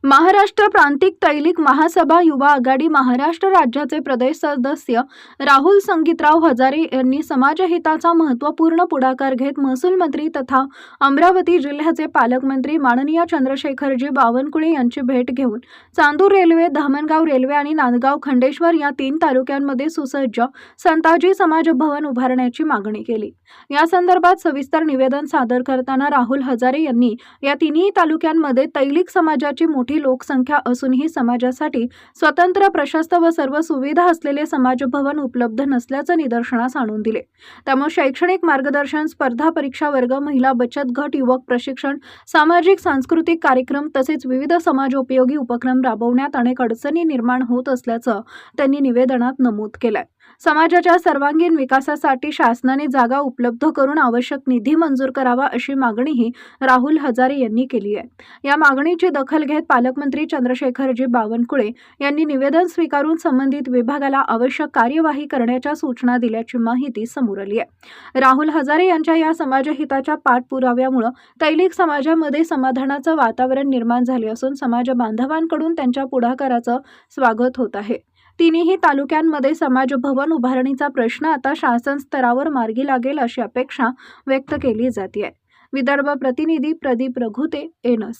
महाराष्ट्र प्रांतिक तैलिक महासभा युवा आघाडी महाराष्ट्र राज्याचे प्रदेश सदस्य राहुल संगीतराव हजारे यांनी समाजहिताचा महत्त्वपूर्ण पुढाकार घेत महसूल मंत्री तथा अमरावती जिल्ह्याचे पालकमंत्री माननीय चंद्रशेखरजी बावनकुळे यांची भेट घेऊन चांदूर रेल्वे, धामणगाव रेल्वे आणि नांदगाव खंडेश्वर या 3 तालुक्यांमध्ये सुसज्ज संताजी समाज भवन उभारण्याची मागणी केली। या संदर्भात सविस्तर निवेदन सादर करताना राहुल हजारे यांनी या तिन्ही तालुक्यांमध्ये तैलिक समाजाची मोठी लोकसंख्या असूनही समाजासाठी स्वतंत्र, प्रशस्त व सर्व सुविधा असलेले समाज भवन उपलब्ध नसल्याचं निदर्शनास आणून दिले। त्यामुळे शैक्षणिक मार्गदर्शन, स्पर्धा परीक्षा वर्ग, महिला बचत गट, युवक प्रशिक्षण, सामाजिक सांस्कृतिक कार्यक्रम तसेच विविध समाजोपयोगी उपक्रम राबवण्यात अनेक अडचणी निर्माण होत असल्याचं त्यांनी निवेदनात नमूद केलंय। समाजाच्या सर्वांगीण विकासासाठी शासनाने जागा उपलब्ध करून आवश्यक निधी मंजूर करावा अशी मागणीही राहुल हजारे यांनी केली आहे। या मागणीची दखल घेत पालकमंत्री चंद्रशेखरजी बावनकुळे यांनी निवेदन स्वीकारून संबंधित विभागाला आवश्यक कार्यवाही करण्याच्या सूचना दिल्याची माहिती समोर आली आहे। राहुल हजारे यांच्या या समाजहिताच्या पाठपुराव्यामुळे तैलिक समाजामध्ये समाधानाचं वातावरण निर्माण झाले असून समाज बांधवांकडून त्यांच्या पुढाकाराचं स्वागत होत आहे। तिन्ही तालुक्यांमध्ये समाज भवन उभारणीचा प्रश्न आता शासन स्तरावर मार्गी लागेल अशी अपेक्षा व्यक्त केली जाते आहे। विदर्भ प्रतिनिधी प्रदीप रघुते, एनस।